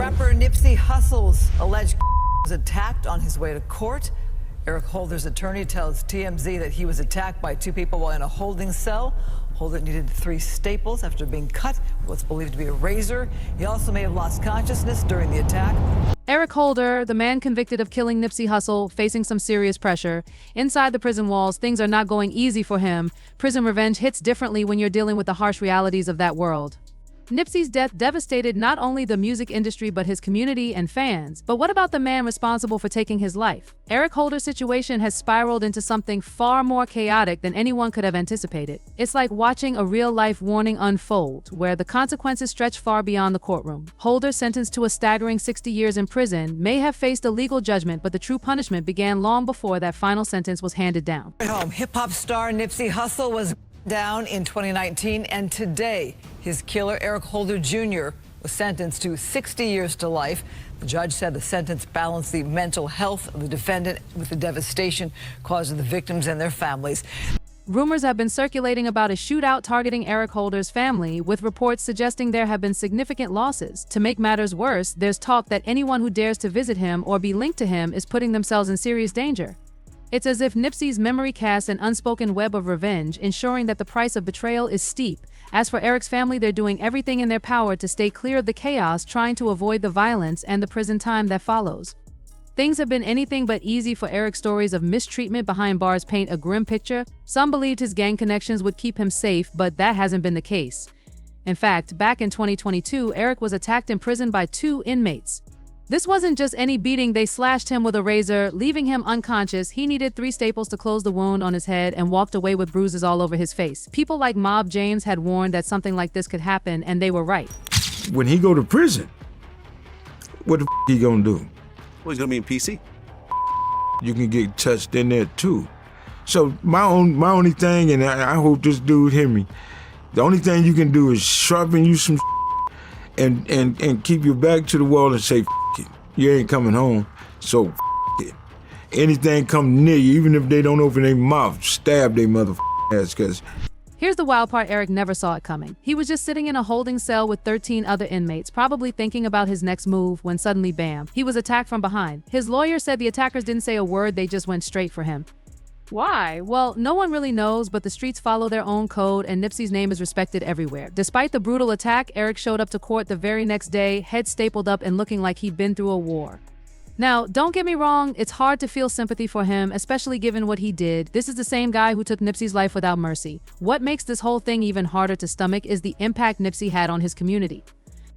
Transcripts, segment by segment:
Rapper Nipsey Hussle's alleged was attacked on his way to court. Eric Holder's attorney tells TMZ that he was attacked by two people while in a holding cell. Holder needed 3 staples after being cut with what's believed to be a razor. He also may have lost consciousness during the attack. Eric Holder, the man convicted of killing Nipsey Hussle, facing some serious pressure. Inside the prison walls, things are not going easy for him. Prison revenge hits differently when you're dealing with the harsh realities of that world. Nipsey's death devastated not only the music industry but his community and fans. But what about the man responsible for taking his life? Eric Holder's situation has spiraled into something far more chaotic than anyone could have anticipated. It's like watching a real-life warning unfold, where the consequences stretch far beyond the courtroom. Holder, sentenced to a staggering 60 years in prison, may have faced a legal judgment, but the true punishment began long before that final sentence was handed down. Hip-hop star Nipsey Hussle was down in 2019, and today his killer Eric Holder Jr. was sentenced to 60 years to life. The judge said the sentence balanced the mental health of the defendant with the devastation caused to the victims and their families. Rumors have been circulating about a shootout targeting Eric Holder's family, with reports suggesting there have been significant losses. To make matters worse, there's talk that anyone who dares to visit him or be linked to him is putting themselves in serious danger. It's as if Nipsey's memory casts an unspoken web of revenge, ensuring that the price of betrayal is steep. As for Eric's family, they're doing everything in their power to stay clear of the chaos, trying to avoid the violence and the prison time that follows. Things have been anything but easy for Eric. Stories of mistreatment behind bars paint a grim picture. Some believed his gang connections would keep him safe, but that hasn't been the case. In fact, back in 2022, Eric was attacked in prison by 2 inmates. This wasn't just any beating. They slashed him with a razor, leaving him unconscious. He needed 3 staples to close the wound on his head and walked away with bruises all over his face. People like Mob James had warned that something like this could happen, and they were right. When he go to prison, what the he gonna do? Well, he's gonna be in PC. You can get touched in there too. So my only thing, and I hope this dude hear me, the only thing you can do is sharpen you some and keep your back to the wall and say, it. You ain't coming home, so it. Anything come near you, even if they don't open their mouth, stab their ass, cause. Here's the wild part: Eric never saw it coming. He was just sitting in a holding cell with 13 other inmates, probably thinking about his next move, when suddenly, bam, he was attacked from behind. His lawyer said the attackers didn't say a word, they just went straight for him. Why? Well, no one really knows, but the streets follow their own code, and Nipsey's name is respected everywhere. Despite the brutal attack, Eric showed up to court the very next day, head stapled up and looking like he'd been through a war. Now, don't get me wrong, it's hard to feel sympathy for him, especially given what he did. This is the same guy who took Nipsey's life without mercy. What makes this whole thing even harder to stomach is the impact Nipsey had on his community.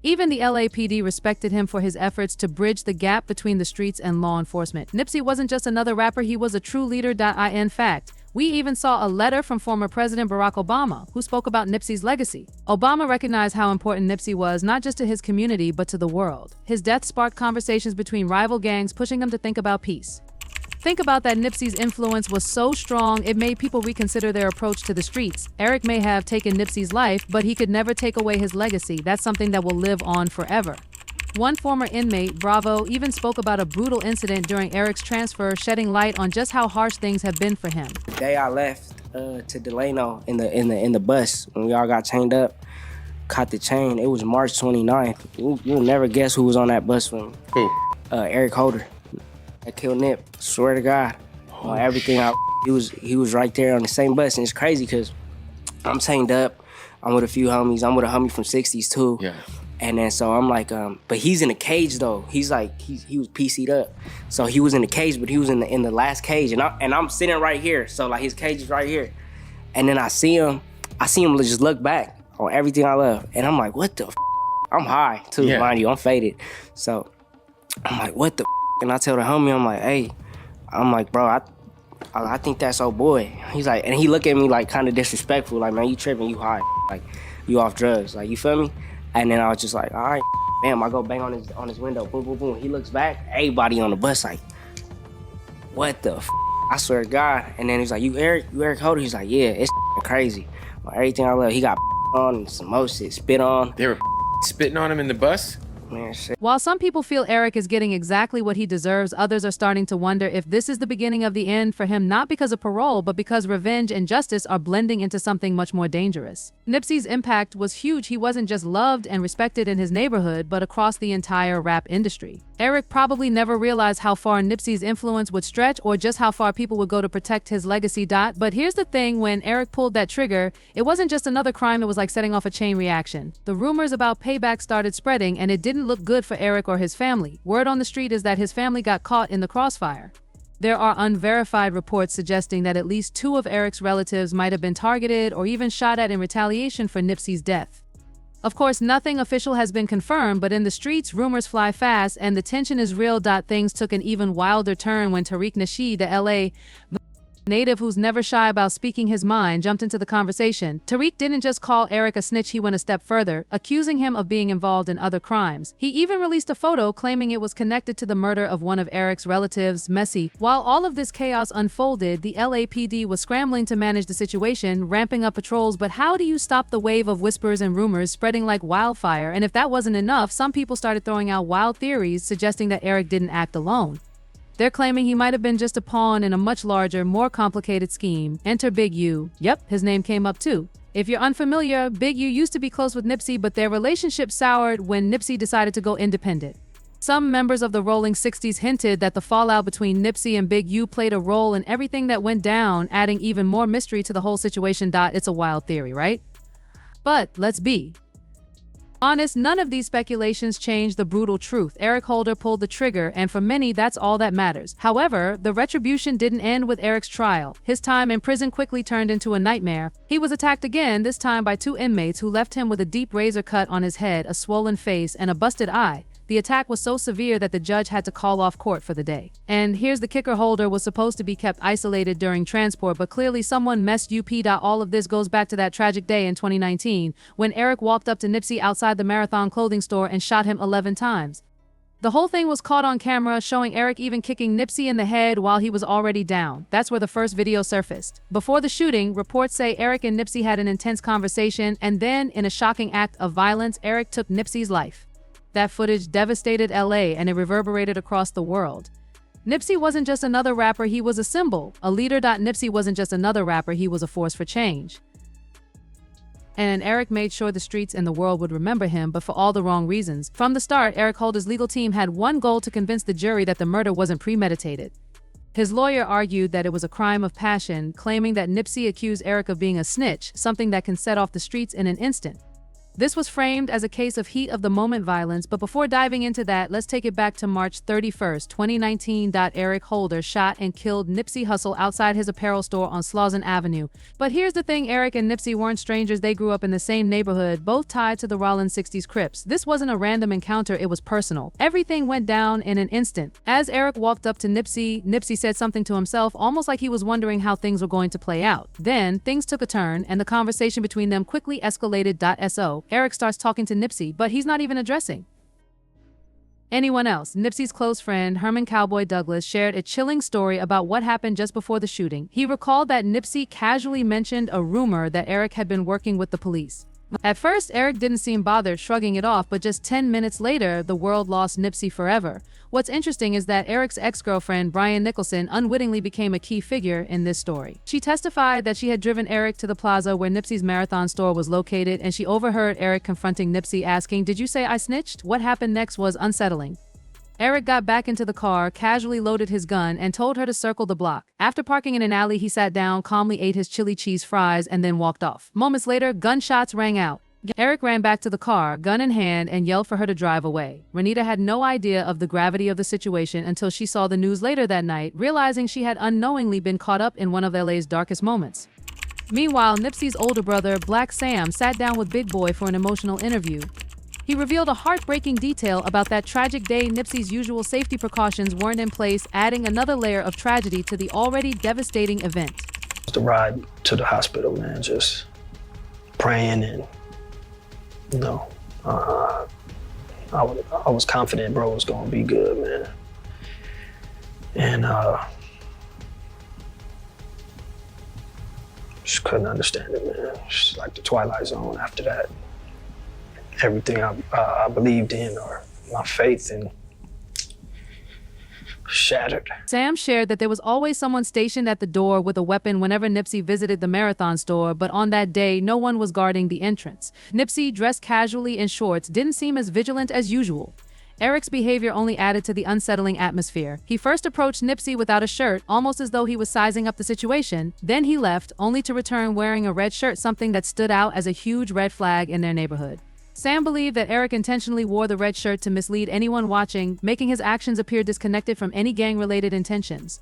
Even the LAPD respected him for his efforts to bridge the gap between the streets and law enforcement. Nipsey wasn't just another rapper, he was a true leader. In fact, we even saw a letter from former President Barack Obama, who spoke about Nipsey's legacy. Obama recognized how important Nipsey was, not just to his community, but to the world. His death sparked conversations between rival gangs, pushing them to think about peace. Think about that. Nipsey's influence was so strong, it made people reconsider their approach to the streets. Eric may have taken Nipsey's life, but he could never take away his legacy. That's something that will live on forever. One former inmate, Bravo, even spoke about a brutal incident during Eric's transfer, shedding light on just how harsh things have been for him. The day I left to Delano in the bus, when we all got chained up, caught the chain, it was March 29th. You'll never guess who was on that bus with me. Who? Eric Holder. I killed Nip, swear to God. On everything, he was right there on the same bus, and it's crazy because I'm chained up, I'm with a few homies, I'm with a homie from 60s too. Yeah. And then so I'm like, but he's in the cage though. He's like, he was PC'd up. So he was in the cage, but he was in the last cage, and I'm sitting right here. So like his cage is right here. And then I see him just look back on everything I love. And I'm like, what the f? I'm high too, yeah. Mind you, I'm faded. So I'm like, what the f? And I tell the homie, I'm like, hey, I'm like, bro, I think that's old boy. He's like, and he look at me like kind of disrespectful, like, man, you tripping, you high, like, you off drugs, like, you feel me? And then I was just like, all right, bam, I go bang on his window, boom, boom, boom. He looks back, everybody on the bus like, what the f? I swear to God. And then he's like, you Eric Holder? He's like, yeah, it's crazy. Like, everything I love, he got on and some more shit, spit on. They were spitting on him in the bus? Man, shit. While some people feel Eric is getting exactly what he deserves, others are starting to wonder if this is the beginning of the end for him, not because of parole, but because revenge and justice are blending into something much more dangerous. Nipsey's impact was huge. He wasn't just loved and respected in his neighborhood, but across the entire rap industry. Eric probably never realized how far Nipsey's influence would stretch or just how far people would go to protect his legacy. But here's the thing, when Eric pulled that trigger, it wasn't just another crime, it was like setting off a chain reaction. The rumors about payback started spreading, and it didn't look good for Eric or his family. Word on the street is that his family got caught in the crossfire. There are unverified reports suggesting that at least 2 of Eric's relatives might have been targeted or even shot at in retaliation for Nipsey's death. Of course, nothing official has been confirmed, but in the streets, rumors fly fast and the tension is real. Things took an even wilder turn when Tariq Nasheed, the LA native who's never shy about speaking his mind, jumped into the conversation. Tariq didn't just call Eric a snitch, he went a step further, accusing him of being involved in other crimes. He even released a photo claiming it was connected to the murder of one of Eric's relatives, Messi. While all of this chaos unfolded, the LAPD was scrambling to manage the situation, ramping up patrols. But how do you stop the wave of whispers and rumors spreading like wildfire? And if that wasn't enough, some people started throwing out wild theories suggesting that Eric didn't act alone. They're claiming he might have been just a pawn in a much larger, more complicated scheme. Enter Big U. Yep, his name came up too. If you're unfamiliar, Big U used to be close with Nipsey, but their relationship soured when Nipsey decided to go independent. Some members of the Rolling 60s hinted that the fallout between Nipsey and Big U played a role in everything that went down, adding even more mystery to the whole situation. It's a wild theory, right? But let's be honest, none of these speculations change the brutal truth. Eric Holder pulled the trigger, and for many, that's all that matters. However, the retribution didn't end with Eric's trial. His time in prison quickly turned into a nightmare. He was attacked again, this time by 2 inmates who left him with a deep razor cut on his head, a swollen face, and a busted eye. The attack was so severe that the judge had to call off court for the day. And here's the kicker: Holder was supposed to be kept isolated during transport, but clearly someone messed up. All of this goes back to that tragic day in 2019 when Eric walked up to Nipsey outside the Marathon clothing store and shot him 11 times. The whole thing was caught on camera, showing Eric even kicking Nipsey in the head while he was already down. That's where the first video surfaced. Before the shooting, reports say Eric and Nipsey had an intense conversation, and then, in a shocking act of violence, Eric took Nipsey's life. That footage devastated LA, and it reverberated across the world. Nipsey wasn't just another rapper, he was a symbol, a leader. Nipsey wasn't just another rapper, he was a force for change. And Eric made sure the streets and the world would remember him, but for all the wrong reasons. From the start, Eric Holder's legal team had one goal: to convince the jury that the murder wasn't premeditated. His lawyer argued that it was a crime of passion, claiming that Nipsey accused Eric of being a snitch, something that can set off the streets in an instant. This was framed as a case of heat-of-the-moment violence, but before diving into that, let's take it back to March 31st, 2019. Eric Holder shot and killed Nipsey Hussle outside his apparel store on Slauson Avenue. But here's the thing, Eric and Nipsey weren't strangers. They grew up in the same neighborhood, both tied to the Rollin 60s Crips. This wasn't a random encounter, it was personal. Everything went down in an instant. As Eric walked up to Nipsey, Nipsey said something to himself, almost like he was wondering how things were going to play out. Then, things took a turn, and the conversation between them quickly escalated. So, Eric starts talking to Nipsey, but he's not even addressing anyone else. Nipsey's close friend, Herman Cowboy Douglas, shared a chilling story about what happened just before the shooting. He recalled that Nipsey casually mentioned a rumor that Eric had been working with the police. At first, Eric didn't seem bothered, shrugging it off, but just 10 minutes later, the world lost Nipsey forever. What's interesting is that Eric's ex-girlfriend, Brian Nicholson, unwittingly became a key figure in this story. She testified that she had driven Eric to the plaza where Nipsey's Marathon store was located, and she overheard Eric confronting Nipsey, asking, "Did you say I snitched?" What happened next was unsettling. Eric got back into the car, casually loaded his gun, and told her to circle the block. After parking in an alley, he sat down, calmly ate his chili cheese fries, and then walked off. Moments later, gunshots rang out. Eric ran back to the car, gun in hand, and yelled for her to drive away. Renita had no idea of the gravity of the situation until she saw the news later that night, realizing she had unknowingly been caught up in one of LA's darkest moments. Meanwhile, Nipsey's older brother, Black Sam, sat down with Big Boy for an emotional interview. He revealed a heartbreaking detail about that tragic day. Nipsey's usual safety precautions weren't in place, adding another layer of tragedy to the already devastating event. The ride to the hospital, man, just praying and, you know, I was confident bro was gonna be good, man. And just couldn't understand it, man. Just like the Twilight Zone after that. Everything I believed in or my faith and shattered. Sam shared that there was always someone stationed at the door with a weapon whenever Nipsey visited the Marathon store, but on that day, no one was guarding the entrance. Nipsey, dressed casually in shorts, didn't seem as vigilant as usual. Eric's behavior only added to the unsettling atmosphere. He first approached Nipsey without a shirt, almost as though he was sizing up the situation. Then he left, only to return wearing a red shirt, something that stood out as a huge red flag in their neighborhood. Sam believed that Eric intentionally wore the red shirt to mislead anyone watching, making his actions appear disconnected from any gang-related intentions.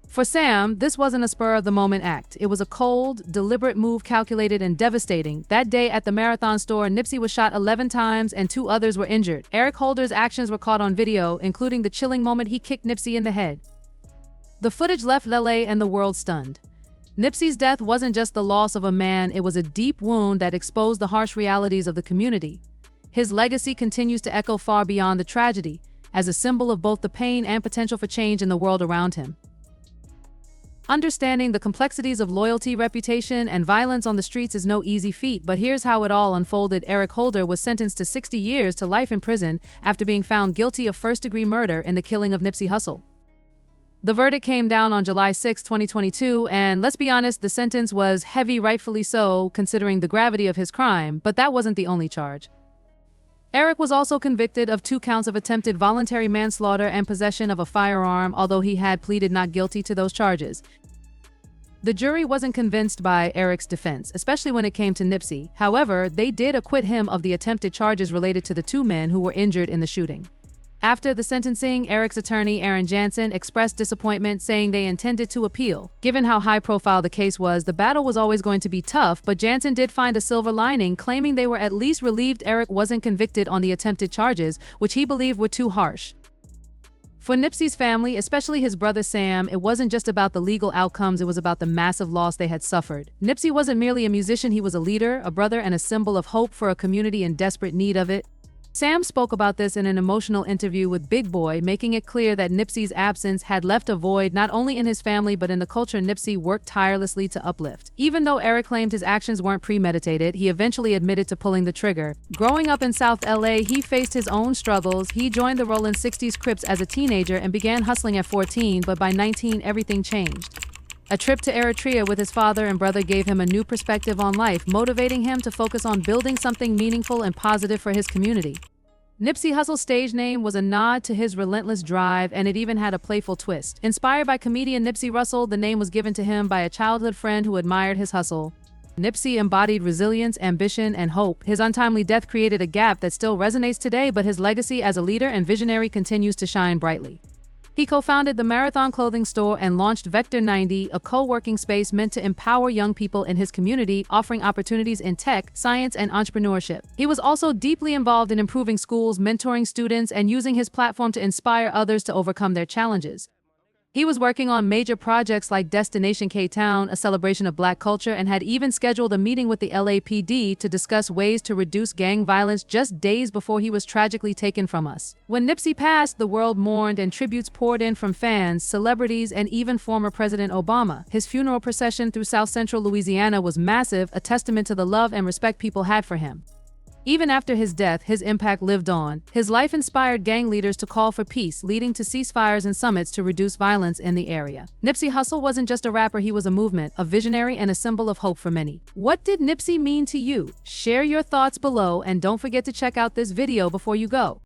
For Sam, this wasn't a spur-of-the-moment act. It was a cold, deliberate move calculated and devastating. That day at the Marathon store, Nipsey was shot 11 times and 2 others were injured. Eric Holder's actions were caught on video, including the chilling moment he kicked Nipsey in the head. The footage left LA and the world stunned. Nipsey's death wasn't just the loss of a man, it was a deep wound that exposed the harsh realities of the community. His legacy continues to echo far beyond the tragedy, as a symbol of both the pain and potential for change in the world around him. Understanding the complexities of loyalty, reputation, and violence on the streets is no easy feat, but here's how it all unfolded. Eric Holder was sentenced to 60 years to life in prison after being found guilty of first-degree murder in the killing of Nipsey Hussle. The verdict came down on July 6, 2022, and let's be honest, the sentence was heavy, rightfully so, considering the gravity of his crime, but that wasn't the only charge. Eric was also convicted of 2 counts of attempted voluntary manslaughter and possession of a firearm, although he had pleaded not guilty to those charges. The jury wasn't convinced by Eric's defense, especially when it came to Nipsey. However, they did acquit him of the attempted charges related to the 2 men who were injured in the shooting. After the sentencing, Eric's attorney, Aaron Jansen, expressed disappointment, saying they intended to appeal. Given how high-profile the case was, the battle was always going to be tough, but Jansen did find a silver lining, claiming they were at least relieved Eric wasn't convicted on the attempted charges, which he believed were too harsh. For Nipsey's family, especially his brother Sam, it wasn't just about the legal outcomes, it was about the massive loss they had suffered. Nipsey wasn't merely a musician, he was a leader, a brother, and a symbol of hope for a community in desperate need of it. Sam spoke about this in an emotional interview with Big Boy, making it clear that Nipsey's absence had left a void not only in his family but in the culture Nipsey worked tirelessly to uplift. Even though Eric claimed his actions weren't premeditated, he eventually admitted to pulling the trigger. Growing up in South LA, he faced his own struggles. He joined the Rollin' 60s Crips as a teenager and began hustling at 14, but by 19, everything changed. A trip to Eritrea with his father and brother gave him a new perspective on life, motivating him to focus on building something meaningful and positive for his community. Nipsey Hussle's stage name was a nod to his relentless drive, and it even had a playful twist. Inspired by comedian Nipsey Hussle, the name was given to him by a childhood friend who admired his hustle. Nipsey embodied resilience, ambition, and hope. His untimely death created a gap that still resonates today, but his legacy as a leader and visionary continues to shine brightly. He co-founded the Marathon clothing store and launched Vector 90, a co-working space meant to empower young people in his community, offering opportunities in tech, science, and entrepreneurship. He was also deeply involved in improving schools, mentoring students, and using his platform to inspire others to overcome their challenges. He was working on major projects like Destination K-Town, a celebration of Black culture, and had even scheduled a meeting with the LAPD to discuss ways to reduce gang violence just days before he was tragically taken from us. When Nipsey passed, the world mourned and tributes poured in from fans, celebrities, and even former President Obama. His funeral procession through South Central Louisiana was massive, a testament to the love and respect people had for him. Even after his death, his impact lived on. His life inspired gang leaders to call for peace, leading to ceasefires and summits to reduce violence in the area. Nipsey Hussle wasn't just a rapper, he was a movement, a visionary, and a symbol of hope for many. What did Nipsey mean to you? Share your thoughts below, and don't forget to check out this video before you go.